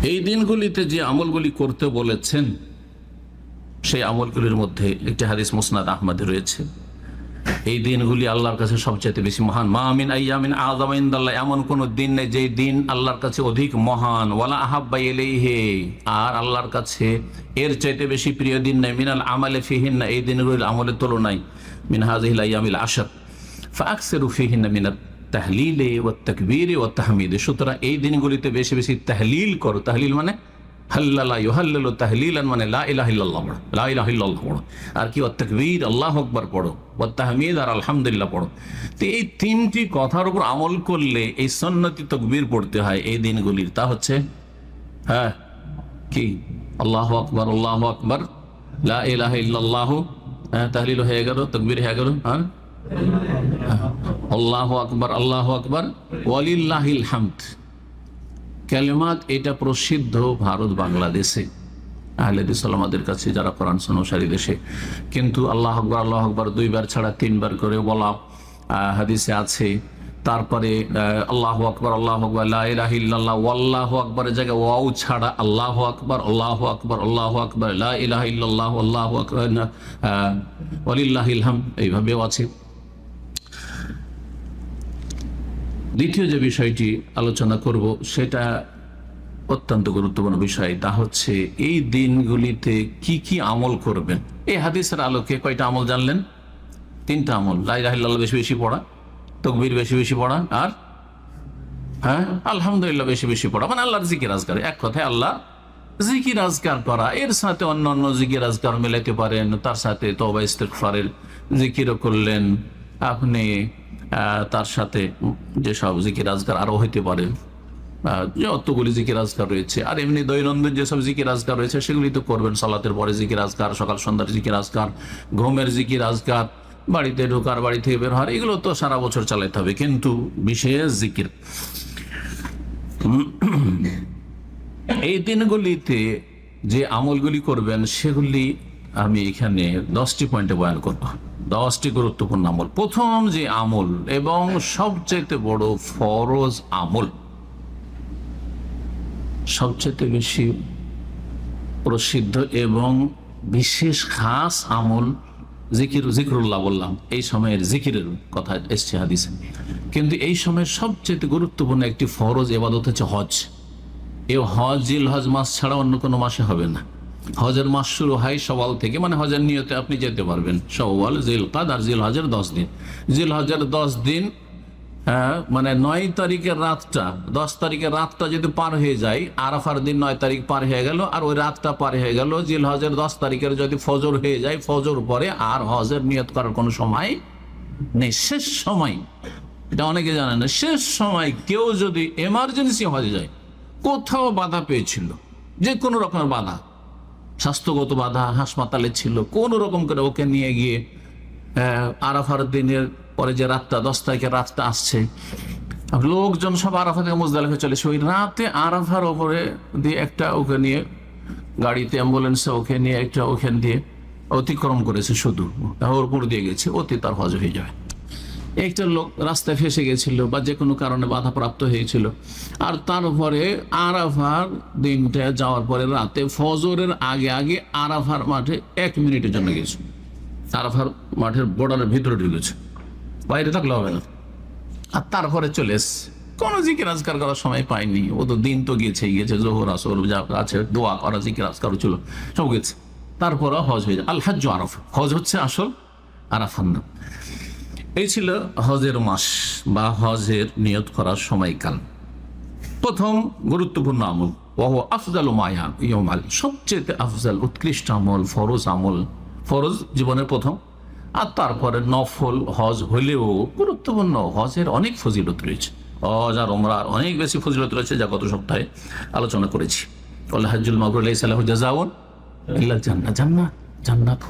এই দিনগুলিতে যে আমলগুলি করতে বলেছেন সেই আমলগুলির মধ্যে একটি হাদিস মুসনাদ আহমদে রয়েছে। এই দিনগুলি আল্লাহর কাছে সবচেয়ে বেশি মহান। মা মিন আইয়ামিন আযম ইনদাল্লাহ, এমন কোন দিন নেই যে দিন আল্লাহর কাছে অধিক মহান। ওয়ালা আহাব্বা ইলাইহি, আর আল্লাহর কাছে এর চাইতে বেশি প্রিয় দিন নেই। মিনাল আমালি ফিহিন্না, এই দিনগুলির আমলের তুলনায়। মিন হাযিহিল আইয়ামিল আশর ফাআকসিরু ফিহিন্না মিনাত তাহলিলি ওয়াত তাকবীরি ওয়াত তাহমিদ। সুতরাং এই দিনগুলিতে বেশি বেশি তাহলিল করো। তাহলিল মানে হাল্লালা ইউহাল্লিলু তাহলিলান, মানে লা ইলাহা ইল্লাল্লাহ পড়ো, লা ইলাহা ইল্লাল্লাহ পড়ো। আর কি ওয়াত তাকবীর, আল্লাহু আকবার পড়ো, ওয়াত তাহমিদ আর আলহামদুলিল্লাহ পড়ো। তো এই তিনটি কথার উপর আমল করলে এই সুন্নতি তাকবীর পড়তে হয় এই দিনগুলির। তা হচ্ছে কি আল্লাহু আকবার, আল্লাহু আকবার, লা ইলাহা ইল্লাল্লাহ, তাহলিল হয়ে গেল, তাকবীর হয়ে গেল, আর আল্লাহু আকবার, আল্লাহু আকবার, ওয়ালিল্লাহিল হামদ। কালেমাত এটা প্রসিদ্ধ ভারত বাংলাদেশে আহলে হাদিস ওলামাদের কাছে, যারা কোরআন অনুসারী দেশে। কিন্তু আল্লাহ আকবার, আল্লাহ আকবার দুইবার ছাড়া তিনবার করে বলা হাদিসে আছে। তারপরে আল্লাহু আকবার, আল্লাহু আকবার, লা ইলাহা ইল্লাল্লাহ, আল্লাহু আকবারের জায়গায় ওয়াও ছাড়া আল্লাহু আকবার, আল্লাহু আকবার, আল্লাহু আকবার, লা ইলাহা ইল্লাল্লাহ, আল্লাহু আকবার, ওয়ালিল্লাহিল হামদ, এইভাবেও আছে। দ্বিতীয় যে বিষয়টি আলোচনা করব সেটা অত্যন্ত গুরুত্বপূর্ণ বিষয়। তা হচ্ছে এই দিনগুলিতে কি কি আমল করবেন। এই হাদিসের আলোকে কয়টা আমল জানলেন? তিনটা আমল। লা ইলাহা ইল্লাল্লাহ বেশি বেশি পড়া, তাকবীর বেশি বেশি পড়া, আর আলহামদুলিল্লাহ বেশি বেশি পড়া, মানে আল্লাহর জিকির আজকার। এক কথায় আল্লাহ জিকির আজকার করা। এর সাথে অন্য অন্য জিকির আজকার মেলাতে পারেন। তার সাথে তওবা ইস্তিগফারের জিকিরও করলেন আপনি। তার সাথে যেসব জিকির আজকার আরো হইতে পারে, যতগুলি জিকির আজকার রয়েছে, আর এমনি দৈনন্দিন যেসব জিকির আজকার রয়েছে সেগুলি তো করবেন। সালাতের পরে জিকির আজকার, সকাল সন্ধ্যার জিকির আজকার, ঘুমের জিকির আজকার, বাড়িতে ঢোকার, বাড়ি থেকে বের হওয়ার, এগুলো তো সারা বছর চালাতে হবে। কিন্তু বিশেষ জিকির এই দিনগুলিতে যে আমলগুলি করবেন সেগুলি আমি এখানে 10টি পয়েন্টে বয়ান করব। 10টি গুরুত্বপূর্ণ আমল। প্রথম যে আমল এবং সবচেয়ে বড় ফরজ আমল, সবচেয়ে বেশি প্রসিদ্ধ এবং বিশেষ খাস আমল জিকরুল্লাহ বললাম। এই সময়ের জিকিরের কথা এসছে হাদিসে। কিন্তু এই সময়ের সবচেয়ে গুরুত্বপূর্ণ একটি ফরজ ইবাদত হচ্ছে হজ। এই হজ জিল হজ মাস ছাড়া অন্য কোনো মাসে হবে না। হজের মাস শুরু হয় সওয়াল থেকে, মানে হজের নিয়তে আপনি যেতে পারবেন। সওয়াল, জিলকাদ আর জিল হজের 10 দিন। জিল হজের 10 দিন, মানে 9 তারিখের রাতটা, 10 তারিখের রাতটা যদি পার হয়ে যায়, আরাফার দিন 9 তারিখ পার হয়ে গেল, আর ওই রাতটা পার হয়ে গেল। জিল হজের 10 তারিখের যদি ফজর হয়ে যায়, ফজর পরে আর হজের নিয়ত করার কোনো সময় নেই। শেষ সময়, এটা অনেকে জানে না, শেষ সময় কেউ যদি এমার্জেন্সি হজে যায়, কোথাও বাধা পেয়েছিল, যে কোনো রকমের বাধা, স্বাস্থ্যগত বাধা, হাসপাতালে ছিল, কোন রকম করে ওকে নিয়ে গিয়ে আরাফার দিনের পরে যে রাতটা, 10 তারিখের রাতটা আসছে, লোকজন সব আরাফা থেকে মুজদালিফা চলেছে, ওই রাতে আরাফার ওপরে দিয়ে একটা ওকে নিয়ে গাড়িতে, অ্যাম্বুলেন্সে ওকে নিয়ে একটা ওখান দিয়ে অতিক্রম করেছে, শুধু ওর উপর দিয়ে গেছে, অতি তার হজ হয়ে যাবে। একটা লোক রাস্তায় ফেসে গেছিল বা যে কোনো কারণে বাধাপ্রাপ্ত হয়েছিল, আর তারপরে আরাফার দিনটা যাওয়ার পরে রাতে ফজরের আগে আগে আরাফার মাঠে 1 মিনিটের জন্য গেছে। আরাফার মাঠের বর্ডারের ভিতরে ঢুকেছে, বাইরে থাকলে হবে না। আর তারপরে চলে এসছে, কোনো জিকির আজকার করার সময় পায়নি। ও তো দিন তো গেছে, জোহর আসর যা আছে, দোয়া করা, জিকির আজকার ছিল, সব গেছে। তারপরে হজ হয়ে যায়। আল হজ্জ আরাফা, হজ হচ্ছে আসল আরাফার নাম। এই ছিল হজের মাস বা হজের নিয়ত করার সময়কাল। প্রথম গুরুত্বপূর্ণ আমল, ওহ আফজালু মা ইয়ামাল, সবচেয়ে আফজাল, উৎকৃষ্ট আমল, ফরজ আমল, ফরজ জীবনের প্রথম। আর তারপরে নফল হজ হলেও গুরুত্বপূর্ণ। হজের অনেক ফজিলত রয়েছে, হজ আর ওমরার অনেক বেশি ফজিলত রয়েছে, যা গত সপ্তাহে আলোচনা করেছি। আল্লাহ হাজ্জুল মাবরুর লাইসা লাহু জাযাউন ইল্লাল জান্নাহ, জান্নাত, জান্নাত।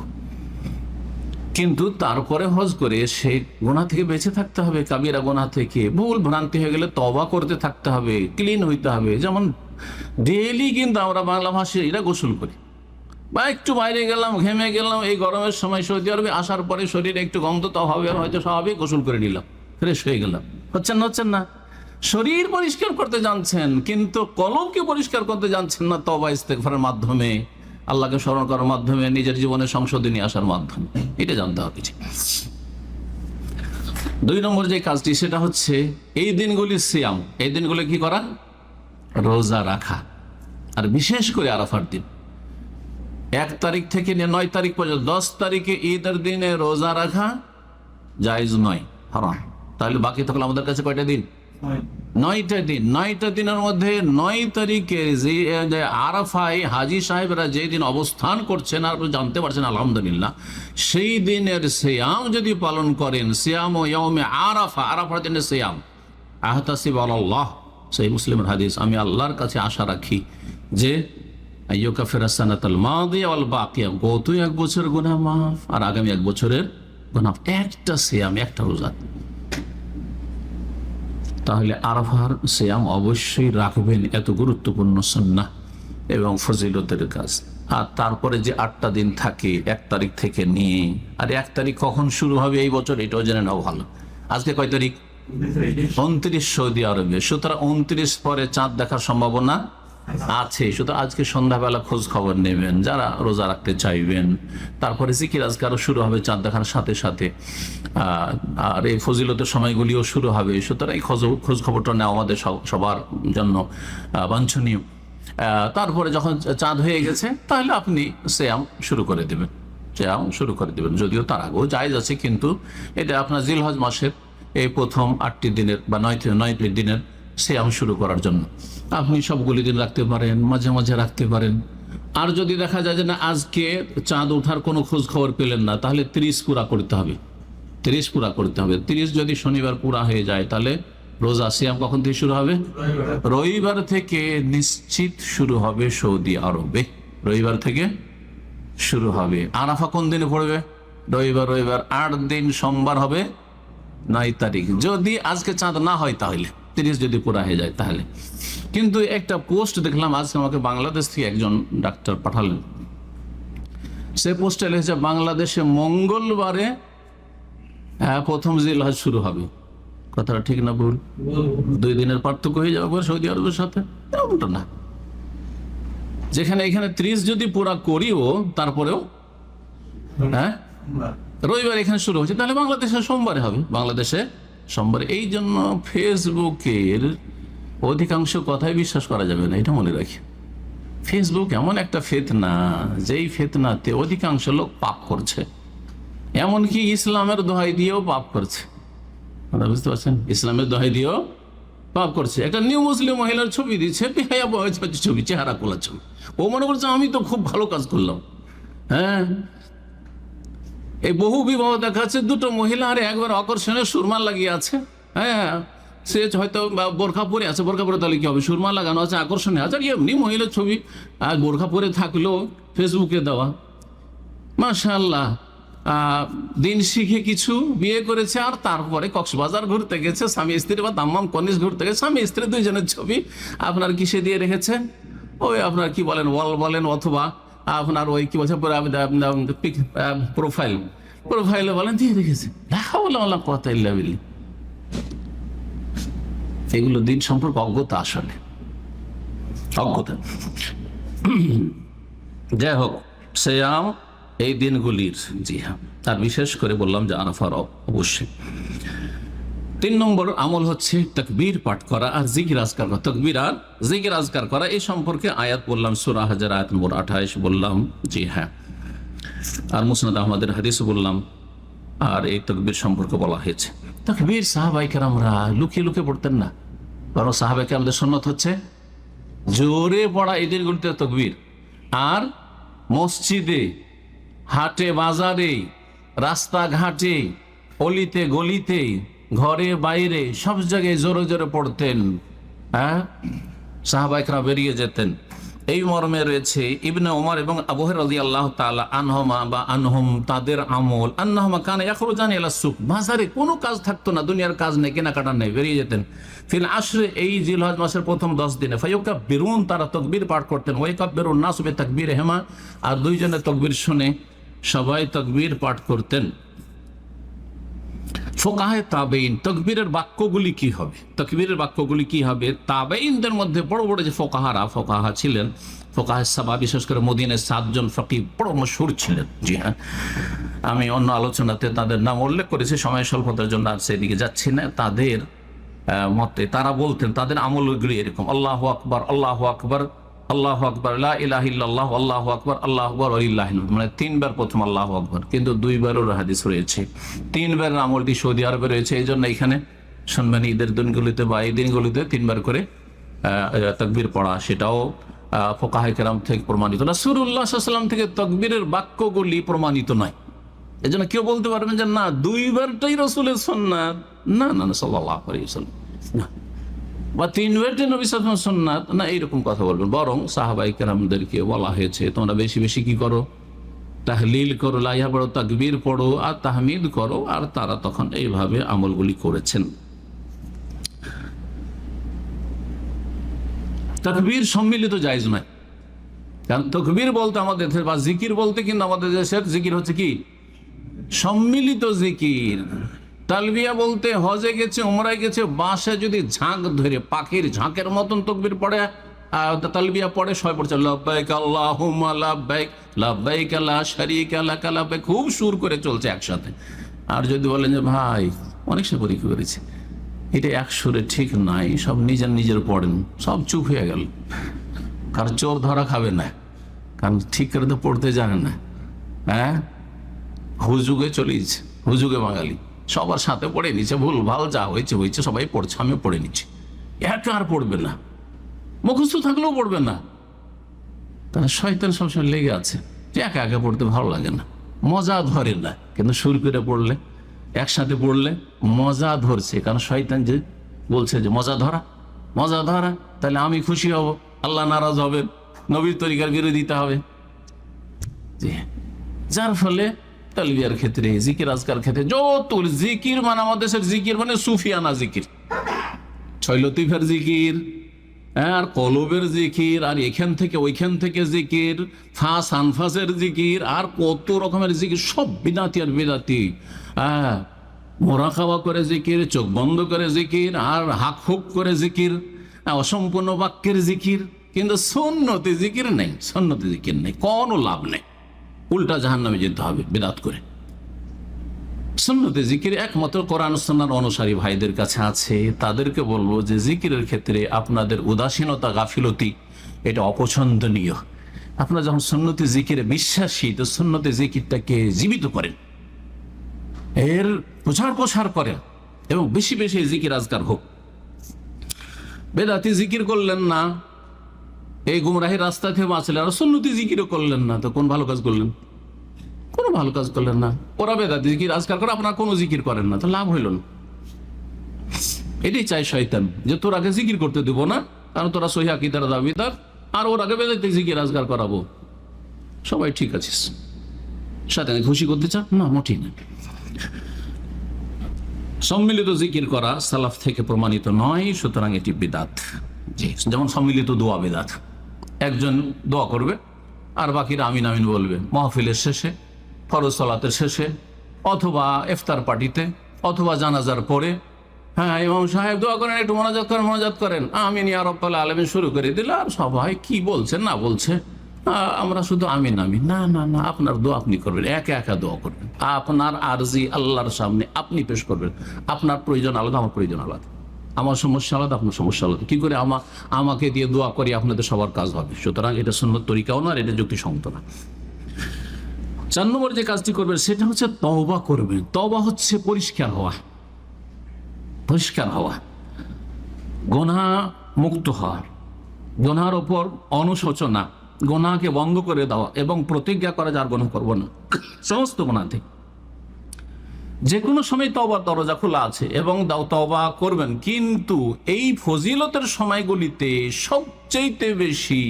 কিন্তু তারপরে হজ করে সেই গুনাহ থেকে বেঁচে থাকতে হবে, কাবিরা গুনাহ থেকে। ভুল ভ্রান্তি হয়ে গেলে তওবা করতে থাকতে হবে, ক্লিন হইতে হবে। যেমন ডেইলি কিন্তু আমরা বাংলা ভাষায় এরা গোসল করি, বা একটু বাইরে গেলাম, ঘেমে গেলাম, এই গরমের সময় সৌদি আরবে আসার পরে শরীরে একটু গন্ধ তো হবে, হয়তো স্বাভাবিক, গোসল করে নিলাম, ফ্রেশ হয়ে গেলাম। হচ্ছেন না? শরীর পরিষ্কার করতে জানছেন, কিন্তু কলবকে পরিষ্কার করতে জানছেন না তওবা ইস্তেগফারের মাধ্যমে, আল্লাহকে স্মরণ করার মাধ্যমে, নিজের জীবনে সংশোধনী আসার মাধ্যমে। এটা জানতে হবে। 2 নম্বর যে কাজটি, সেটা হচ্ছে এই দিনগুলি সিয়াম, এই দিনগুলি কি করা? রোজা রাখা। আর বিশেষ করে আরাফার দিন 1 তারিখ থেকে 9 তারিখ পর্যন্ত, 10 তারিখে ঈদের দিনে রোজা রাখা জায়েজ নয়, হারাম। তাহলে বাকি থাকলে আমাদের কাছে কয়টা দিন? 9টা দিন। 9টা দিনের মধ্যে 9 তারিখে যে আরাফায় হাজি সাহেবরা যেই দিন অবস্থান করছেন আর জানতে পারছেন আলহামদুলিল্লাহ, সেই দিনের সিয়াম যদি পালন করেন, সিয়াম ও ইয়াউমে আরাফা, আরাফার দিনের সিয়াম, আহতাসিব আলাল্লাহ, সেই মুসলিমের হাদিস, আমি আল্লাহর কাছে আশা রাখি যে আইয়ুকাফিরা সানাতাল মাদিয়া ওয়াল বাকিয়া, গত 1 বছর গুনাহ মাফ আর আগামী 1 বছরের গুনাহ, একটা সিয়াম, একটা রোজা। তাহলে আরাফার সিয়াম অবশ্যই রাখবেন, এত গুরুত্বপূর্ণ সুন্নাহ এবং ফজিলতের কাজ। আর তারপরে যে 8টা দিন থাকে 1 তারিখ থেকে নিয়ে, আর 1 তারিখ কখন শুরু হবে এই বছর এটাও জেনে নেওয়া ভালো। আজকে কয় তারিখ? 29 সৌদি আরবে। সুতরাং 29 পরে চাঁদ দেখার সম্ভাবনা আছে। সুতরাং আজকে সন্ধ্যাবেলা খোঁজ খবর নেবেন যারা রোজা রাখতে চাইবেন। তারপরে জিকির আজকারও শুরু হবে চাঁদ দেখার সাথে সাথে, আর এই ফজিলতের সময়গুলিও শুরু হবে। সুতরাং এই খোঁজ খবরটা নেওয়া আমাদের সবার জন্য বাঞ্ছনীয়। তারপরে যখন চাঁদ হয়ে গেছে তাহলে আপনি সিয়াম শুরু করে দেবেন, সিয়াম শুরু করে দেবেন। যদিও তার আগেও জায়েজ আছে, কিন্তু এটা আপনার জিলহজ মাসের এই প্রথম 8টি দিনের বা 9টি দিনের সিয়াম শুরু করার জন্য। আপনি সবগুলি দিন রাখতে পারেন, মাঝে মাঝে রাখতে পারেন। আর যদি দেখা যায় যে না, আজকে চাঁদ ওঠার কোনো খোঁজ খবর পেলেন না, তাহলে 30 পুরা করতে হবে, 30 পুরা করতে হবে। 30 যদি শনিবার পুরা হয়ে যায়, তাহলে রোজা সিয়াম কখন থেকে শুরু হবে? রবিবার থেকে নিশ্চিত শুরু হবে সৌদি আরবে, রবিবার থেকে শুরু হবে। আরাফা কোন দিনে পড়বে? রবিবার। 8 দিন, সোমবার হবে 9 তারিখ, যদি আজকে চাঁদ না হয় তাহলে 30 যদি পুরা হয়ে যায় তাহলে। কিন্তু একটা পোস্ট দেখলাম আজকে, আমাকে বাংলাদেশ থেকে একজন ডাক্তার পাঠালেন, সে পোস্টে লিখেছে বাংলাদেশে মঙ্গলবারে প্রথম জিলহজ শুরু হবে। কথাটা ঠিক না ভুল? 2 দিনের পার্থক্য হয়ে যাবে সৌদি আরবের সাথে? এমনটা না, যেখানে এখানে 30 যদি পুরা করিও তারপরেও রবিবার এখানে শুরু হচ্ছে, তাহলে বাংলাদেশে সোমবারে হবে, বাংলাদেশে সোমবারে। এই জন্য ফেসবুকের অধিকাংশ কথাই বিশ্বাস করা যাবে না, এটা মনে রাখি। ফেসবুক এমন একটা ফিতনা, যেই ফিতনাতে অধিকাংশ লোক পাপ করছে, এমনকি ইসলামের দোহাই দিয়েও পাপ করছে। বুঝতে পারছেন? ইসলামের দোহাই দিয়েও পাপ করছে। একটা নিউ মুসলিম মহিলার ছবি দিচ্ছে, ছবি, চেহারা খোলা ছবি, ও মনে করছে আমি তো খুব ভালো কাজ করলাম। হ্যাঁ, এই বহু বিবাহ দেখাচ্ছে, 2টো মহিলা আর একবার আকর্ষণীয় সুরমা লাগিয়ে আছে। হ্যাঁ, সে হয়তো বোরখা পরে আছে, বোরখা পরে তাহলে কি হবে? সুরমা লাগানো আছে, আকর্ষণীয় আছে। আর এমনি মহিলার ছবি আর বোরখা পরে থাকলেও ফেসবুকে দেওয়া। মাশাআল্লাহ, দিন শিখে কিছু বিয়ে করেছে, আর তারপরে কক্সবাজার ঘুরতে গেছে স্বামী স্ত্রী, বা দাম্মাম কনিস ঘুরতে গেছে স্বামী স্ত্রী, 2 জনের ছবি আপনার কিসে দিয়ে রেখেছে? ওই আপনার কি বলেন, ওয়াল বলেন, অথবা আপনার ওই কি বলছে প্রোফাইলে বলেন দিয়ে রেখেছে। দেখা বলে আল্লাহ কথা ইল্লা বিল্লাহ। এগুলো দিন সম্পর্কে অজ্ঞতা, আসলে অজ্ঞতা। যাই হোক, সিয়াম এই দিনগুলির, জি হ্যাঁ, তার বিশেষ করে বললাম যে আরাফার অবশ্যই। 3 নম্বর আমল হচ্ছে তাকবীর পাঠ করা আর জিকির আজকার করা। তাকবীর আর জিকির আজকার করা, এই সম্পর্কে আয়াত বললাম, সূরা হাজর আয়াত নম্বর 28 বললাম, জি হ্যাঁ। আর মুসনাদ আহমদের হাদিস বললাম। আর এই তাকবীর সম্পর্কে বলা হয়েছে, তাকবীর সাহাবায়ে কেরামরা লুকিয়ে লুকিয়ে পড়তেন না, বরং সাহাবায়ে কেরামদের সুন্নাত হচ্ছে জোরে পড়া এই দিনগুলিতে তাকবীর। আর মসজিদে, হাটে বাজারে, রাস্তাঘাটে, অলিতে গলিতে, ঘরে বাইরে, সব জায়গায় জোরে জোরে পড়তেন। হ্যাঁ, সাহাবায়ে কেরাম বেরিয়ে যেতেন। এই মর্মে রয়েছে ইবনে ওমর এবং আবু হুরায়রা রাদিয়াল্লাহু তাআলা আনহুমা বা আনহুম, তাদের আমল, আন্নাহুমা কানা ইয়াখরুজানি ইলা সুক, বাজারে কোনো কাজ থাকতো না, দুনিয়ার কাজ নেই, কেনাকাটা নেই, বেরিয়ে যেতেন। ফিল আশরে, এই জিলহজ মাসের প্রথম 10 দিনে, ফায়ুকাব্বিরুন, তারা তাকবীর পাঠ করতেন, ওয়াইকাব্বিরুন নাসু বিতাকবীরিহিমা, আর 2 জনের তাকবীর শুনে সবাই তাকবীর পাঠ করতেন। ফোকাহে তাবেইন তাকবীরের বাক্যগুলি কি হবে, তাকবীরের বাক্যগুলি কি হবে? তাবেইনদের মধ্যে বড় বড় যে ফোকাহা ছিলেন, ফোকাহে সাবা, বিশেষ করে মদিনায় 7 জন ফকিহ বড় মশহুর ছিলেন। জি হ্যাঁ, আমি অন্য আলোচনাতে তাদের নাম উল্লেখ করেছি, সময় স্বল্পতার জন্য আর সেদিকে যাচ্ছি না। তাদের মতে তারা বলতেন, তাদের আমলগুলি এরকম: আল্লাহু আকবার, আল্লাহু আকবার, আল্লাহু আকবার, লা ইলাহা ইল্লাল্লাহ, আল্লাহু আকবার, আল্লাহু আকবার ওয়া লিল্লাহিল হামদ। মানে 3 বার প্রথম আল্লাহু আকবার, কিন্তু 2 বারের হাদিস রয়েছে। 3 বারের আমলটি সৌদি আরবে রয়েছে। এই জন্য এখানে শুনবেন ঈদের দিনগুলিতে বা এই দিনগুলিতে 3 বার করে তাকবীর পড়া, সেটাও ফুকাহায়ে কেরাম থেকে প্রমাণিত। রাসূলুল্লাহ সাল্লাল্লাহু আলাইহি ওয়াসাল্লাম থেকে তাকবীরের বাক্যগুলি প্রমাণিত নয়। এই জন্য কেউ বলতে পারবেন যে না, 2 বারটাই রাসূলের সুন্নাত। না না না, সাল্লাল্লাহু আলাইহি ওয়াসাল্লাম না, বা 3 বারটাই নবী সাল্লাল্লাহু আলাইহি ওয়াসাল্লামের সুন্নাত না, এইরকম কথা বলবেন। বরং সাহাবায়ে কেরামদেরকে বলা হয়েছে, তোমরা বেশি বেশি কি করো, তাহলিল করো, লা ইলাহা পড়ো, তাকবীর পড়ো আর তাহমিদ করো। আর তারা তখন এইভাবে আমলগুলি করেছেন। তাকবীর সম্মিলিত জায়েজ নয়, কারণ তাকবীর বলতে আমাদের দেশের বা জিকির বলতে কিন্তু আমাদের দেশের জিকির হচ্ছে কি সম্মিলিত জিকির। তালবিয়া বলতে হজে গেছে, উমরায় গেছে, বাসে যদি ঝাঁক ধরে পাখির ঝাঁকের মতন তাকবীর পড়ে, তালবিয়া পড়ে, সবাই পড়ছে লাব্বাইক আল্লাহুম্মা লাব্বাইক, লাব্বাইক লা শারীকা লাক লাব্বাইক, খুব সুর করে চলছে একসাথে। আর যদি বলেন যে ভাই অনেক সে পরীক্ষা করেছে, এটা এক সুরে ঠিক নাই, সব নিজের নিজের পড়েন, সব চুপ হয়ে গেল। কারণ চোর ধরা খাবে না, কারণ ঠিক করে তো পড়তে জানে না। হ্যাঁ, হুজুগে চলেছে, হুজুগে বাঙালি সবার সাথে পড়ে নিচ্ছে, ভুল ভাল যা হয়েছে হয়েছে, সবাই পড়ছে, আমিও পড়ে নিচ্ছি। একা আর পড়বে না, মুখস্থ থাকলেও পড়বে না। তারা শয়তান সবসময় লেগে আছে যে একা একা পড়তে ভালো লাগে না, মজা ধরে না। কিন্তু সুর করে পড়লে, একসাথে পড়লে মজা ধরছে, কারণ শয়তান যে বলছে যে মজা ধরা, মজা ধরা, তাহলে আমি খুশি হব, আল্লাহ নারাজ হবে, নবীর তরিকার বিরোধিতা হবে। যার ফলে তালবিয়ার ক্ষেত্রে, জিকির আজকার ক্ষেত্রে যত জিকির, মানে আমাদের দেশের জিকির মানে সুফিয়ানা জিকির, 6 লতিফের জিকির, আর কলবের জিকির, আর এখান থেকে ওইখান থেকে জিকির, ফাঁস আনফাসের জিকির, আর কত রকমের জিকির, সব বিদাতি আর বিদাতি। মোরাকাবা করে জিকির, চোখ বন্ধ করে জিকির, আর হাক হুক করে জিকির, অসম্পূর্ণ বাক্যের জিকির। কিন্তু সুন্নতে জিকির নেই, সুন্নতে জিকির নেই, কোনো লাভ নেই, উল্টা জাহান্নামে যেতে হবে বিদাত করে। সুন্নতে জিকির একমাত্র কোরআন সুন্নাহর অনুসারী ভাইদের কাছে আছে। তাদেরকে বলবো যে জিকিরের ক্ষেত্রে আপনাদের উদাসীনতা, গাফিলতি, এটা অপছন্দনীয়। আপনারা যখন সুন্নতে জিকিরে বিশ্বাসী, তো সুন্নতে জিকিরটাকে জীবিত করেন, এর প্রচার প্রসার করেন, এবং বেশি বেশি জিকির আজকার হোক। বেদাতি জিকির করলেন না, এই গুমরাহির রাস্তা থেকে বাঁচলেন, আর সুন্নতি জিকিরও করলেন না, তো কোন ভালো কাজ করলেন? কোনো ভালো কাজ করলেন না। ওরা বেদাতি জিকির আজকার করে, আপনারা কোনো জিকির করেন না, তো লাভ হইল না। এটাই চাই শয়তান, যে তোর আগে জিকির করতে দেবো না, কারণ তোরা সহিহ আকীদার দাবিদার, আর ওর আগে বেদাতি জিকির আজকার করাবো। সবাই ঠিক আছিস, সাথে খুশি করতে চান না, মোটেই না। সম্মিলিত জিকির করা সালাফ থেকে প্রমাণিত নয়, সুতরাং এটি বিদাত। যেমন সম্মিলিত দোয়া বিদাত, একজন দোয়া করবে আর বাকিরা আমিন আমিন বলবে মাহফিলের শেষে, ফরজ সালাতের শেষে, অথবা ইফতার পার্টিতে, অথবা জানাজার পরে। হ্যাঁ, ইমাম সাহেব দোয়া করেন, একটু মোনাজাত করেন, আমিন ইয়া রাব্বাল আলামিন শুরু করে দিল, আর সবাই কি বলছে না বলছে, আমরা শুধু আমিন আমিন। না না না, আপনার দোয়া আপনি করবেন, একা একা দোয়া করবেন, আপনার আরজি আল্লাহর সামনে আপনি পেশ করবেন। আপনার প্রয়োজন আলাদা, আমার প্রয়োজন আলাদা, আমার সমস্যা আলাদা, আপনার সমস্যা আলাদা। কি করে আমাকে দিয়ে দোয়া করি আপনাদের সবার কাজ হবে? সুতরাং এটা সুন্নত তরিকাও না, আর এটা যুক্তিসঙ্গত না। 4 নম্বর যে কাজটি করবেন সেটা হচ্ছে তওবা করবেন। তওবা হচ্ছে পরিষ্কার হওয়া, পরিষ্কার হওয়া, গুনাহ মুক্ত হওয়া, গুনাহর ওপর অনুশোচনা, গুনাহকে বন্ধ করে দেওয়া, এবং প্রতিজ্ঞা করা যার গুনাহ করব না, সমস্ত গুনাহ থেকে। যে কোনো সময় তওবার দরজা খোলা আছে, এবং তওবা করবেন। কিন্তু এই ফজিলতের সময়গুলিতে সবচেয়ে বেশি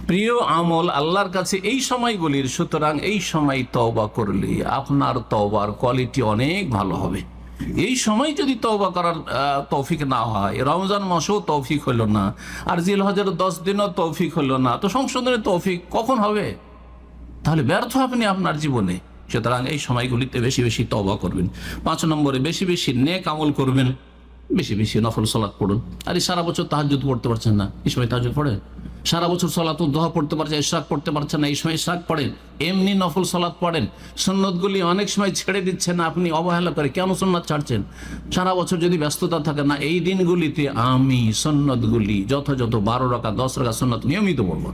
প্রিয় আমল আল্লাহর কাছে এই সময়গুলির। সুতরাং এই সময় তওবা করলে আপনার তওবার কোয়ালিটি অনেক ভালো হবে। এই সময় যদি তওবা করার তৌফিক না হয়, রমজান মাসেও তৌফিক হলো না, আর জিলহজের 10 দিনও তৌফিক হলো না, তো সংশোধনের তৌফিক কখন হবে? তাহলে ব্যর্থ আপনি আপনার জীবনে। সুতরাং এই সময়গুলিতে বেশি বেশি তওবা করবেন। 5 নম্বরে বেশি বেশি নেক আমল করবেন, বেশি বেশি নফল সালাত পড়ুন। আর এই সারা বছর তাহাজ্জুদ পড়তে পারছেন না, এই সময় তাহাজ্জুদ পড়ে। সারা বছর সালাত দুহা পড়তে পারছেন, ইশরাক পড়তে পারছেন না, এই সময় ইশরাক পড়েন। এমনি নফল সালাত পড়েন। সুন্নতগুলি অনেক সময় ছেড়ে দিচ্ছেন আপনি অবহেলা করে, কেন সুন্নাত ছাড়ছেন? সারা বছর যদি ব্যস্ততা থাকে না, এই দিনগুলিতে আমি সুন্নতগুলি যথাযথ 12 রাকাত 10 রাকাত সুন্নাত নিয়মিত পড়ব।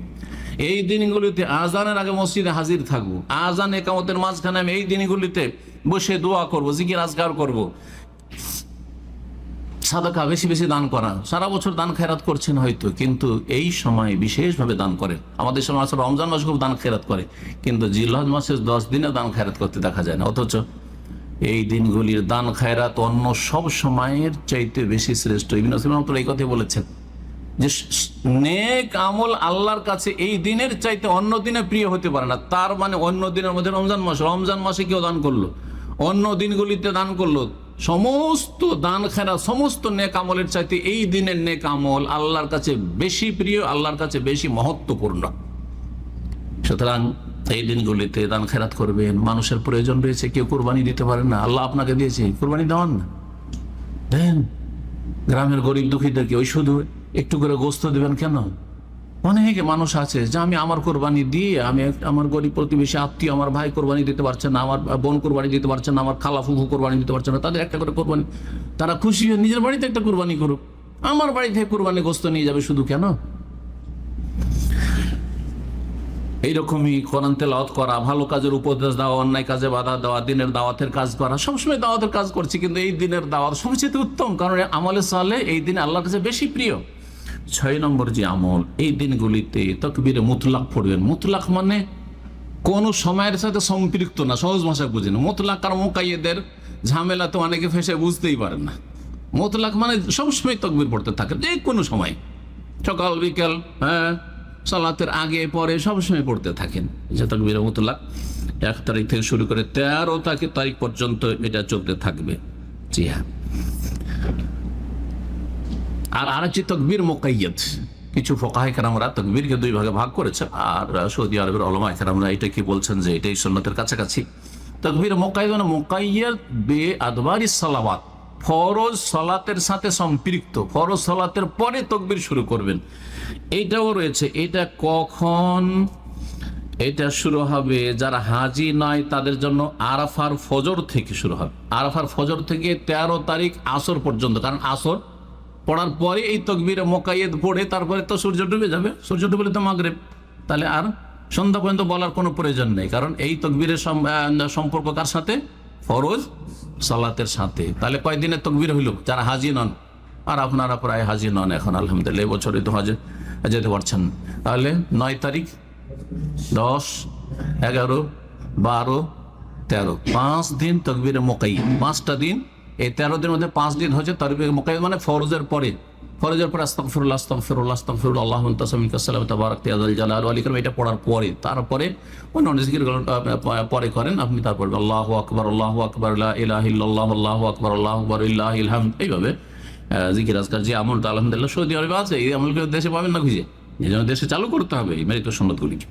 এই দিনগুলিতে আজানের আগে মসজিদে হাজির থাকবো, আজান একামতের মাঝখানে আমি এই দিনগুলিতে বসে দোয়া করব, জিকির আজকার করব। সাদাকা বেশি বেশি দান করা, সারা বছর দান খেরাত করছেন হয়তো, কিন্তু এই সময় বিশেষভাবে দান করেন। আমাদের সময় রমজান মাসে খুব দান খেরাত করে, কিন্তু জিলহজ মাসের 10 দিনে দান খেরাত করতে দেখা যায় না। অথচ এই দিনগুলির দান খেরাত অন্য সব সময়ের চাইতে বেশি শ্রেষ্ঠ। ইবনে সিরিন এই কথা বলেছেন যে নেক আমল আল্লাহর কাছে এই দিনের চাইতে অন্য দিনে প্রিয় হতে পারে না। তার মানে অন্য দিনের মধ্যে রমজান মাসে কেউ দান করলো, অন্য দিনগুলিতে দান করলো, সমস্ত দান খেরা সমস্ত নেক আমলের চাইতে এই দিনের নেক আমল আল্লাহর কাছে বেশি প্রিয়, আল্লাহর কাছে বেশি মহত্বপূর্ণ। সুতরাং এই দিনগুলিতে দান খেরাত করবেন। মানুষের প্রয়োজন রয়েছে, কেউ কোরবানি দিতে পারেন না, আল্লাহ আপনাকে দিয়েছে, কোরবানি দেওয়ান না, দেন। গ্রামের গরিব দুঃখীদেরকে ওই শুধু একটু করে গোস্ত দেবেন কেন? অনেক মানুষ আছে যে আমি আমার কোরবানি দিয়ে আমি আমার গরিব প্রতিবেশী আত্মীয়, আমার ভাই কোরবানি দিতে পারছে না, আমার বোন কোরবানি দিতে পারছে না, আমার খালা ফুফু কোরবানি দিতে পারছে না, তাদের একটা করে কোরবানি, তারা খুশি হয়ে নিজের বাড়িতে একটা কোরবানি করুক, আমার বাড়ি থেকে কোরবানি গোস্ত নিয়ে যাবে শুধু কেন? এইরকমই কোরআন তেলাওয়াত করা, ভালো কাজের উপদেশ দেওয়া, অন্যায় কাজে বাধা দেওয়া, দিনের দাওয়াতের কাজ করা। সবসময় দাওয়াতের কাজ করছি, কিন্তু এই দিনের দাওয়াত সবচেয়ে উত্তম, কারণ আমলে সালে এই দিন আল্লাহর কাছে বেশি প্রিয়। 6 নম্বর যে আমল, এই দিনগুলিতে তাকবীরে মুতলাক পড়বেন। মুতলাক মানে কোন সময়ের সাথে সম্পৃক্ত না, সহজ ভাষায় বুঝেন। মুতলাক আর মুকাইয়েদের ঝামেলা তো অনেকে ফেসে বুঝতেই পারেন না। মুতলাক মানে সবসময় তাকবীর পড়তে থাকে, যে কোনো সময়, সকাল বিকেল, হ্যাঁ, সালাতের আগে পরে সবসময় পড়তে থাকেন। যে তাকবীরে মুতলাক 1 তারিখ থেকে শুরু করে 13 তারিখ পর্যন্ত এটা চলতে থাকবে। জি হ্যাঁ। আর আরেকটি তাকবীর মুকাইয়াদ, কিছু ফুকাহা কেরামরা তাকবীরকে 2 ভাগে ভাগ করেছেন, আর সৌদি আরবের উলামা কেরামরা এটা কি বলছেন যে এটাই সুন্নাতের কাছাকাছি। তাকবীর মুকাইয়াদ মানে মুকাইয়াদ বে আদবারিস সালাওয়াত, ফরজ সালাতের সাথে সম্পৃক্ত, ফরজ সালাতের পরে তাকবীর শুরু করবেন। এইটাও রয়েছে। এটা কখন এটা শুরু হবে? যারা হাজি নয় তাদের জন্য আরাফার ফজর থেকে শুরু হবে। আরাফার ফজর থেকে 13 তারিখ আসর পর্যন্ত, কারণ আসর পড়ার পরে এই তাকবীরে মুকাইয়াদ পড়ে তারপরে তো সূর্য ডুবে যাবে, সূর্য ডুবলে তো মাগরিব, তাহলে আর সন্ধ্যা পর্যন্ত বলার কোনো প্রয়োজন নেই, কারণ এই তাকবীরের সম্পর্ক কার সাথে? ফরজ সালাতের সাথে। তাহলে কয়দিনের তাকবীর হইল যারা হাজি নন? আর আপনারা প্রায় হাজি নন এখন, আলহামদুলিল্লাহ, এবছরে তো হজে যেতে পারছেন। তাহলে 9 তারিখ, 10, 11, 12, 13, 5 দিন তাকবীরে মুকাইয়াদ, 5টা দিন। এই 13 দিনের মধ্যে 5 দিন হচ্ছে তাকবীরে মুকাইয়াদ, মানে ফরজের পরে। ফরজের পরে আস্তাগফিরুল্লাহ আস্তাগফিরুল্লাহ আস্তাগফিরুল্লাহ আল্লাহুম্মা আনতা সামিউকা সালাম তাবারাকতা ইয়া যাল জালাল ওয়াল ইকরাম, এটা পড়ার পরে তারপরে অন্য জিকিরগুলো পরে করেন আপনি। তারপর আল্লাহু আকবার, আল্লাহু আকবার, লা ইলাহা ইল্লাল্লাহ, আল্লাহু আকবার, আল্লাহু আকবার, লিল্লাহিল হামদ, এইভাবে জিকির আজকার যে আমলটা আলহামদুলিল্লাহ সৌদি আরবে আছে, এই আমলগুলো দেশে পাবেন না খুঁজে, এই জন্য দেশে চালু করতে হবে এই মৃত সুন্নতগুলিকে।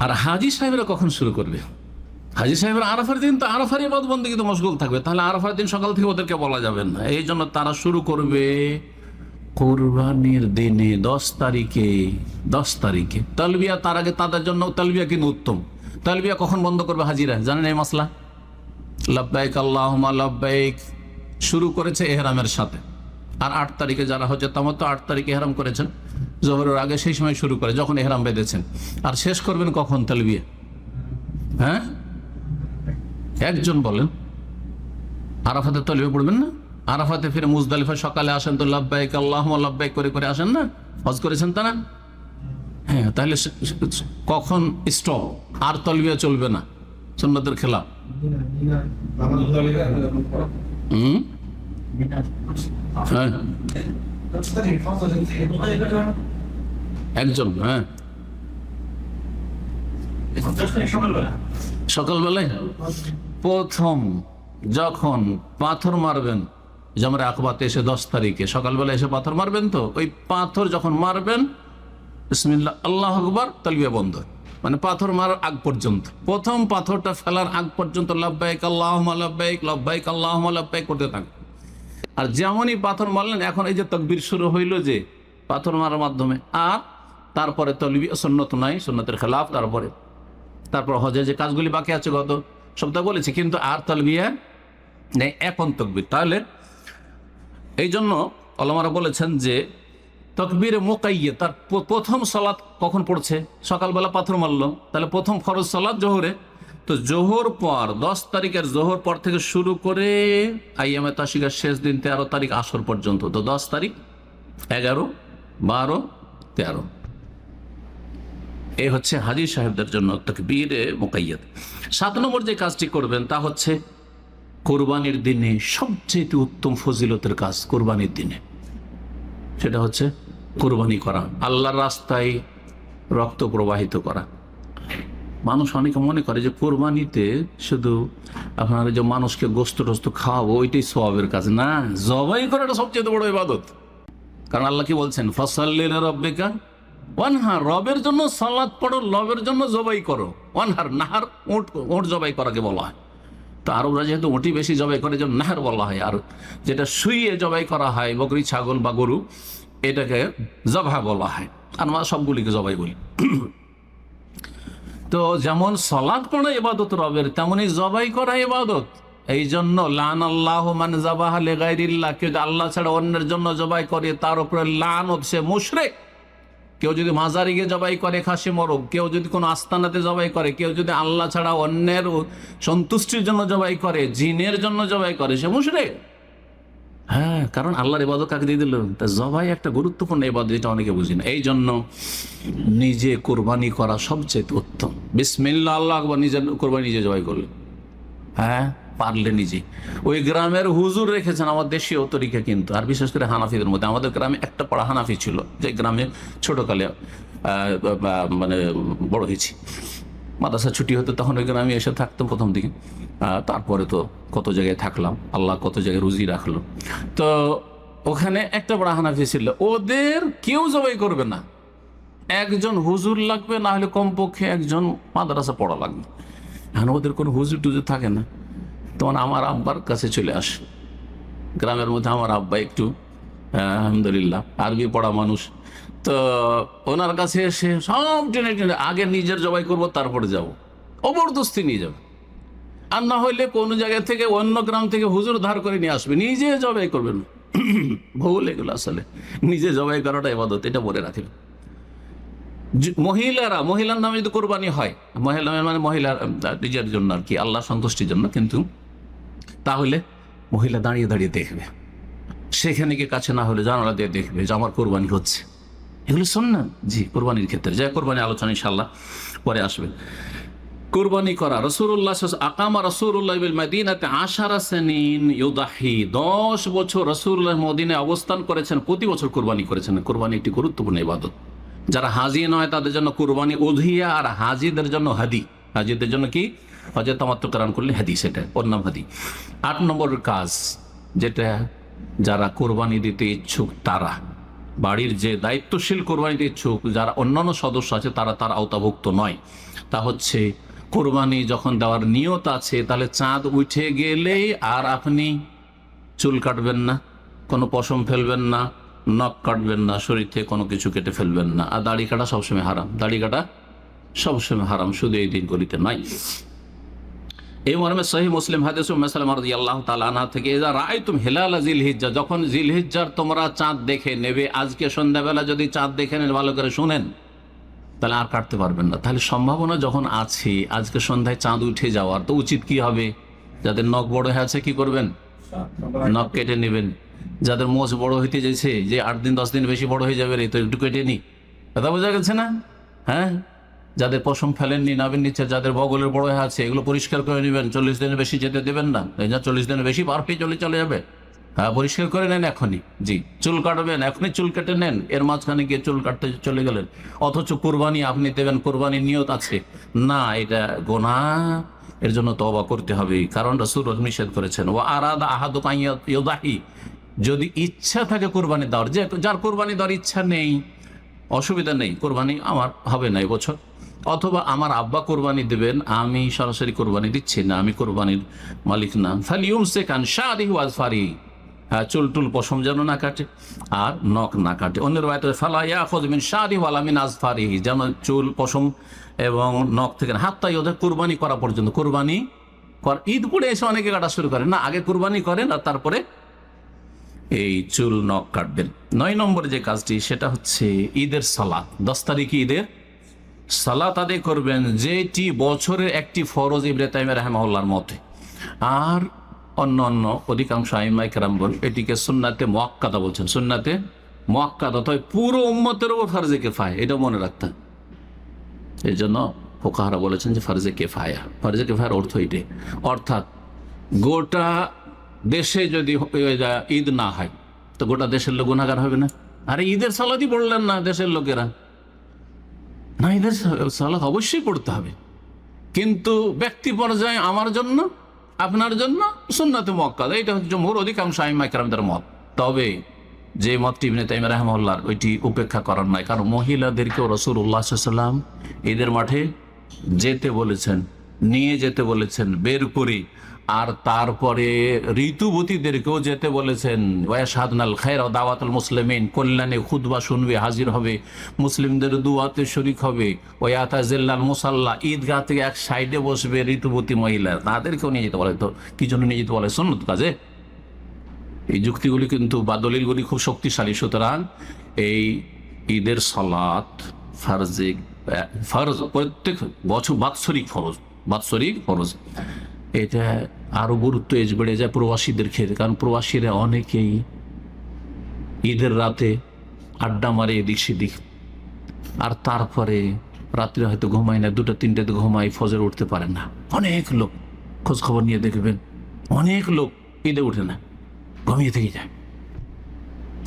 আর হাজি সাহেবরা কখন শুরু করবে? হাজি সাহেবরা আরাফার দিন, তো আরাফার ইবাদত বন্দেগীতে মশগুল থাকবে, তাহলে আরাফার দিন সকাল থেকে ওদেরকে বলা যাবে না। এই জন্য তারা শুরু করবে কুরবানির দিনে 10 তারিখে। 10 তারিখে তালবিয়া, তার আগে তাদের জন্য তালবিয়া কিন্তু উত্তম। তালবিয়া কখন বন্ধ করবে হাজিরা জানেন এই মাসলা? লাব্বাইক আল্লাহুম্মা লাব্বাইক শুরু করেছে এহরামের সাথে। আর 8 তারিখে যারা হচ্ছে তামাত্তু 8 তারিখে এহরাম করেছেন জোহরের আগে, সেই সময় শুরু করে যখন এহরাম বেঁধেছেন। আর শেষ করবেন কখন তালবিয়া? হ্যাঁ, একজন বলেন। আরাফাতে তালবিয়া পড়বেন না? আরাফাতে ফিরে মুজদালিফা সকালে আসেন তো লাব্বাইক আল্লাহুম্মা লাব্বাইক করে করে আসেন না? হজ করেছেন তারা? হ্যাঁ, তাহলে কখন স্টপ? আর তালবিয়া চলবে না, সুন্নাতের খেলাফ। হ্যাঁ, একজন। হ্যাঁ, সকালবেলায় প্রথম যখন পাথর মারবেন, যেমন আকবাতে এসে 10 তারিখে সকালবেলা এসে পাথর মারবেন, তো ওই পাথর যখন মারবেন বিসমিল্লাহ আল্লাহু আকবার, তালবিয়া বন্ধ। মানে পাথর মারার আগ পর্যন্ত, প্রথম পাথরটা ফেলার আগ পর্যন্ত লাব্বাইক আল্লাহুম্মা লাব্বাইক, লাব্বাইক আল্লাহুম্মা লাব্বাইক করতে থাকবে। আর যেমনই পাথর মারলেন, এখন এই যে তাকবীর শুরু হইল যে পাথর মারার মাধ্যমে, আর তারপরে তালবিয়া সুন্নত নাই, সুন্নতের খেলাফ, তারপর হজে যে কাজগুলি বাকি আছে গত সপ্তাহ বলেছি, কিন্তু আর তালবিয়া নেই, এখন তাকবীর। তাহলে এই জন্য ওলামারা বলেছেন যে তাকবীরে মুকাইয়্যাদ, তার প্রথম সালাত কখন পড়ছে? সকালবেলা পাথর মারলো, তাহলে প্রথম ফরজ সালাত জোহরে, তো জোহর পর 10 তারিখের জোহর পর থেকে শুরু করে আইয়ামে তাশরিকের শেষ দিন 13 তারিখ আসর পর্যন্ত, তো 10 তারিখ, 11, 12, 13, এই হচ্ছে হাজী সাহেবদের জন্য তাকবীরে মুকাইয়্যাদ। 7 নম্বর যে কাজটি করবেন তা হচ্ছে কোরবানির দিনে সবচেয়ে উত্তম ফজিলতের কাজ কোরবানির দিনে, সেটা হচ্ছে কোরবানি করা, আল্লাহর রাস্তায় রক্ত প্রবাহিত করা। মানুষ অনেকে মনে করে যে কোরবানিতে শুধু আপনার যে মানুষকে গোস্ত টোস্ত খাওয়াবো ওইটাই সওয়াবের কাজ, না, জবাই করাটা সবচেয়ে বড় ইবাদত। কারণ আল্লাহ কি বলছেন, ফাসাল্লি লিরাব্বিকা ওয়ানহার, রবের জন্য সালাত পড়ো, রবের জন্য জবাই করো। ওয়ানহার, নাহার উট জবাই করাকে বলা হয়। তো আরবরা যেহেতু ওটি বেশি জবাই করে, যেমন নাহার বলা হয়, আর যেটা শুইয়ে জবাই করা হয় বকরি, ছাগল বা গরু, এটাকে জবাহ বলা হয়। আর আমরা সবগুলিকে জবাই বলি। তো যেমন সালাত পড়া ইবাদত রবের, তেমনি জবাই করা ইবাদত। এই জন্য লান আল্লাহু মান যাবাহা লিগাইরিল্লাহ, কেউ যদি আল্লাহ ছাড়া অন্যের জন্য জবাই করে তার উপরে লানত, সে মুশরিক। কেউ যদি মাজারে গিয়ে জবাই করে খাসি মরক, কেউ যদি কোনো আস্তানাতে জবাই করে, কেউ যদি আল্লাহ ছাড়া অন্যের সন্তুষ্টির জন্য জবাই করে, জিনের জন্য জবাই করে, সে মুশরিক। হ্যাঁ, কারণ আল্লাহর ইবাদত কাকে দিয়ে দিল? তা জবাই একটা গুরুত্বপূর্ণ ইবাদত, এটা অনেকে বুঝি না। এই জন্য নিজে কোরবানি করা সবচেয়ে উত্তম। বিসমিল্লাহ আল্লাহু আকবার, নিজের কোরবানি নিজে জবাই করলে, হ্যাঁ পারলে নিজে। ওই গ্রামের হুজুর রেখেছেন আমার দেশীয় তরিকা, কিন্তু আর বিশেষ করে হানাফিদের মধ্যে। আমাদের গ্রামে একটা পাড়া হানাফি ছিল, যে গ্রামে ছোটকালে মানে বড় হয়েছি, মাদ্রাসা ছুটি হতো তখন ওই গ্রামে এসে থাকতাম প্রথম দিকে। তারপরে তো কত জায়গায় থাকলাম, আল্লাহ কত জায়গায় রুজি রাখলো। তো ওখানে একটা বড় হানাফি ছিল, ওদের কেউ জবাই করবে না, একজন হুজুর লাগবে, না হলে কমপক্ষে একজন মাদ্রাসা পড়া লাগবে। এখন ওদের কোনো হুজুর টুজুর থাকে না, তখন আমার আব্বার কাছে চলে আসে। গ্রামের মধ্যে আমার আব্বা একটু আলহামদুলিল্লাহ আরবি পড়া মানুষ, তো ওনার কাছে এসে সব টেনে টেনে আগে নিজের জবাই করবো, তারপরে যাব, জবরদস্তি নিয়ে যাবে। আর না হইলে কোনো জায়গা থেকে অন্য গ্রাম থেকে হুজুর ধার করে নিয়ে আসবে, নিজে জবাই করবেন। ভুল এগুলো, আসলে নিজে জবাই করাটা ইবাদত, এটা বলে রাখেন। মহিলার নামে যদি কোরবানি হয়, মহিলা মানে মহিলার নিজের জন্য আর কি, আল্লাহ সন্তুষ্টির জন্য, কিন্তু তাহলে মহিলা দাঁড়িয়ে দাঁড়িয়ে দেখবে, সেখানে গিয়ে কাছে না হলে জানালা দিয়ে দেখবে যে আমার কোরবানি হচ্ছে। এগুলো শোন না, জি, কোরবানির ক্ষেত্রে যা কোরবানি আলোচনা ইনশাআল্লাহ পরে আসবে। কোরবানি করা, রাসূলুল্লাহ আকামা রাসূলুল্লাহ বিল মাদিনাতে 10 সিনিন ইউদাহি, 10 বছর রাসূলুল্লাহ মদিনায় অবস্থান করেছেন, প্রতি বছর কোরবানি করেছেন। কোরবানি একটি গুরুত্বপূর্ণ ইবাদত। যারা হাজি নয় তাদের জন্য কোরবানি উযহিয়া, আর হাজিদের জন্য হাদি। হাজিদের জন্য কি? হজে তামাত্তু করান করলে হাদি, সেটা ওর নাম হাদি। 8 নম্বরের কাজ, যেটা যারা কোরবানি দিতে ইচ্ছুক, তারা বাড়ির যে দায়িত্বশীল কোরবানিতে ইচ্ছুক, যারা অন্যান্য সদস্য আছে তারা তার আওতাভুক্ত নয়, তা হচ্ছে কোরবানি যখন দেওয়ার নিয়ত আছে, তাহলে চাঁদ উঠে গেলেই আর আপনি চুল কাটবেন না, কোনো পশম ফেলবেন না, নখ কাটবেন না, শরীর থেকে কোনো কিছু কেটে ফেলবেন না। আর দাড়ি কাটা সবসময় হারাম, দাড়ি কাটা সবসময় হারাম, শুধু এই দিন করিতে নাই। এই মর্মে সহিহ মুসলিম হাদিস উম্মে সালামা রাদিয়াল্লাহু তাআলা আনহা থেকে, ইযা রাআইতুম হিলাল জিলহিজ্জা, যখন জিলহিজ্জার তোমরা চাঁদ দেখে নেবে, আজকে সন্ধ্যাবেলা যদি চাঁদ দেখে নেন, ভালো করে শুনেন, তাহলে আর কাটতে পারবেন না। তাহলে সম্ভাবনা যখন আছে আজকে সন্ধ্যায় চাঁদ উঠে যাওয়ার, তো উচিত কি হবে? যাদের নখ বড় হয়ে আছে কি করবেন? নখ কেটে নেবেন। যাদের মোচ বড় হইতে যাচ্ছে, যে 8 দিন 10 দিন বেশি বড় হয়ে যাবে, তো একটু কেটে নি। কথা বোঝা গেছে না? হ্যাঁ, যাদের পশম ফেলেননি, নাবেন নিচ্ছে, যাদের বগলের বড় হয়ে আছে, এগুলো পরিষ্কার করে নেবেন। 40 দিনের বেশি যেতে দেবেন না, 40 দিনের বেশি পার পেয়ে চলে যাবে। হ্যাঁ, পরিষ্কার করে নেন এখনই। জি, চুল কাটবেন, এখনই চুল কেটে নেন, এর মাঝখানে গিয়ে চুল কাটতে চলে গেলেন। অথচ কোরবানি আপনি দেবেন, কোরবানির নিয়ত আছে না, এটা গুনাহ, এর জন্য তওবা করতে হবে। কারণ রাসূল নিষেধ করেছেন, ওয়া আরাদা আহাদুকুম ইউদাহি, যদি ইচ্ছা থাকে কোরবানি দেওয়ার, যে যার কোরবানি দেওয়ার ইচ্ছা নেই, অসুবিধা নেই, কোরবানি আমার হবে না এবছর, অথবা আমার আব্বা কোরবানি দেবেন, আমি সরাসরি কোরবানি দিচ্ছি না, আমি কোরবানির মালিক না, ফালিয়ুমসিক আন শারিহি ওয়া আযফারিহি, চুল টুল পশম যেন না কাটে আর নখ না কাটে। অন্য রায়তে ফালা ইয়াখুয মিন শারিহি ওয়ালা মিন আযফারিহি, যেন চুল পশম এবং নখ থেকে হাত্তা ওদের কোরবানি করা পর্যন্ত। কোরবানি ঈদ পরে এসে অনেকে কাটা শুরু করেন না, আগে কোরবানি করেন আর তারপরে এই চুল নখ কাটবেন। 9 নম্বরে যে কাজটি সেটা হচ্ছে ঈদের সালাত। 10 তারিখে ঈদের সালাত আদায় করবেন, যেটি বছরের একটি ফরজ ইবনে তাইমিয়া রাহিমাহুল্লাহর মতে। আর অন্য অন্য অধিকাংশ আইম্মায়ে কেরাম বলেন এটিকে সুন্নাতে মুআক্কাদা বলছেন। সুন্নাতে মুআক্কাদা, তবে পুরো উম্মতের উপর ফরজে কিফায়া, এটা মনে রাখতে হবে। এই জন্য ফুকাহারা বলেছেন যে ফরজে কিফায়া, ফরজে কিফায়ার অর্থ এটাই, অর্থাৎ গোটা দেশে যদি ঈদ না হয় তো গোটা দেশের লোক গুনাহগার হবে না? আরে ঈদের সালাতই পড়লেন না দেশের লোকেরা, না ঈদের সালাত অবশ্যই পড়তে হবে, কিন্তু ব্যক্তি পর্যায়ে আমার জন্য আপনার জন্য সুন্নাতে মুআক্কাদা, এটা হচ্ছে জমহুর অধিকাংশ আইম্মায়ে কেরামদের মত। তবে যে মতটি ইবনে তাইমিয়া রাহিমাহুল্লাহর, ওইটি উপেক্ষা করার নয়, কারণ মহিলাদেরকেও রাসূলুল্লাহ সাল্লাল্লাহু আলাইহি ওয়াসাল্লাম ঈদের মাঠে যেতে বলেছেন, নিয়ে যেতে বলেছেন বের করে, আর তারপরে ঋতুবতীদেরকেও যেতে বলেছেন। ওয়াশহাদনাল খায়র ওয়া দাওয়াতুল মুসলিমিন, কল্যাণে খুতবা শুনবে, হাজির হবে, মুসলিমদের দুয়াতে শরীক হবে। ওয়াতাজিল্লাল মুসাল্লা, ঈদগাহ থেকে এক সাইডে বসবে ঋতুবতী মহিলা, তাদেরকেও নিয়ে যেতে বলে। তো কি জন্য নিয়ে যেতে বলে? সুন্নত কাজে। এই যুক্তিগুলি কিন্তু বা দলিলগুলি খুব শক্তিশালী। সুতরাং এই ঈদের সালাত ফরজ, প্রত্যেক বছর বাৎসরিক ফরজ। এটা আরো গুরুত্ব বেড়ে যায় প্রবাসীদের ক্ষেত্রে, কারণ প্রবাসীরা অনেকেই ঈদের রাতে আড্ডা মারে এদিক সেদিক, আর তারপরে রাত্রে হয়তো ঘুমায় না, 2টা-3টাতে ঘুমায়, ফজর উঠতে পারে না। অনেক লোক খোঁজ খবর নিয়ে দেখবেন, অনেক লোক ঈদে উঠে না, ঘুমিয়ে থেকে যায়।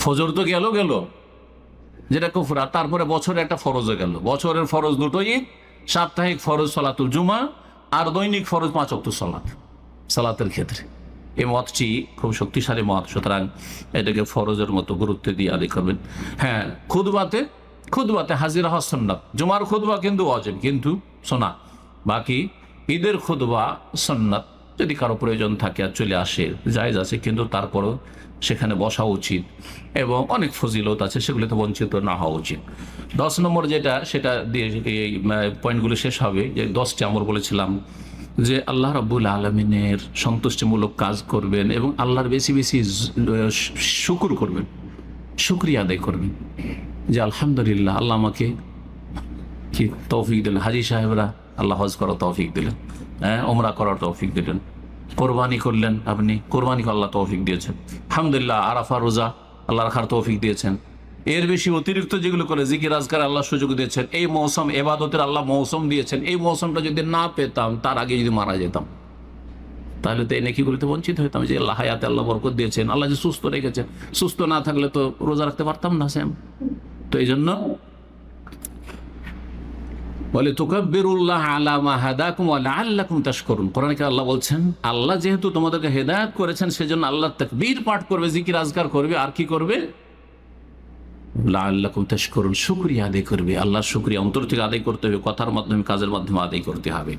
ফজর তো গেল যেটা কুফরা, তারপরে বছরে একটা ফরজে গেল। বছরের ফরজ দুটো ঈদ, সাপ্তাহিক ফরজ সালাতুল জুমা, আর দৈনিক ফরজ 5 ওয়াক্ত সালাতের ক্ষেত্রে। এই মতটি খুব শক্তিশালী মত। সুতরাং এটাকে ফরজের মতো গুরুত্ব দিয়ে আদায় করবেন। হ্যাঁ, খুতবাতে হাজিরা হওয়া সুন্নাত। জুমার খুতবা কিন্তু ওয়াজিব, কিন্তু শোনা। বাকি ঈদের খুতবা সুন্নাত, যদি কারো প্রয়োজন থাকে আর চলে আসে জায়েজ আছে, কিন্তু তারপরও সেখানে বসা উচিত এবং অনেক ফজিলত আছে, সেগুলোতে বঞ্চিত না হওয়া উচিত। 10 নম্বর যেটা, সেটা দিয়ে এই পয়েন্টগুলো শেষ হবে। যে 10টি আমরা বলেছিলাম যে আল্লাহ রাব্বুল আলামিনের সন্তুষ্টিমূলক কাজ করবেন এবং আল্লাহর বেশি বেশি শুকর করবেন, শুকরিয়া আদায় করবেন যে আলহামদুলিল্লাহ আল্লাহ আমাকে কি তৌফিক দিলেন। হাজী সাহেবরা আল্লাহ হজ করার তৌফিক দিলেন, ওমরা করার তৌফিক দিলেন। কোরবানি করলেন আপনি, কোরবানিকে আল্লাহ তৌফিক দিয়েছেন। আলহামদুলিল্লাহ আরাফা রোজা আল্লাহ রাখার তৌফিক দিয়েছেন। এর বেশি অতিরিক্ত যেগুলো করে জিকির আজকার আল্লাহ সুযোগ দিয়েছেন। এই মৌসুম এবাদতের আল্লাহ মৌসুম দিয়েছেন। এই মৌসুমটা যদি না পেতাম, তার আগে যদি মারা যেতাম, তাহলে তো এই নেকিগুলিতে বঞ্চিত হইতাম। যে আল্লাহ হায়াতে আল্লাহ বরকত দিয়েছেন, আল্লাহ যে সুস্থ রেখেছেন, সুস্থ না থাকলে তো রোজা রাখতে পারতাম না সেম। তো এই জন্য বলে তুকাব্বিরুল্লাহ আলা মা হাদাকুম ওয়া লাআল্লাকুম তাশকুরুন। কোরআনে আল্লাহ বলছেন, আল্লাহ যেহেতু তোমাদেরকে হেদায়েত করেছেন, সেজন্য আল্লাহ তাকবীর পাঠ করবে, জিকির আজকার করবে, আর কি করবে? লাআল্লাকুম তাশকুরুন, শুকরিয়া আদায় করবে। আল্লাহর শুকরিয়া অন্তর থেকে আদায় করতে হবে, কথার মাধ্যমে, কাজের মাধ্যমে আদায় করতে হবে।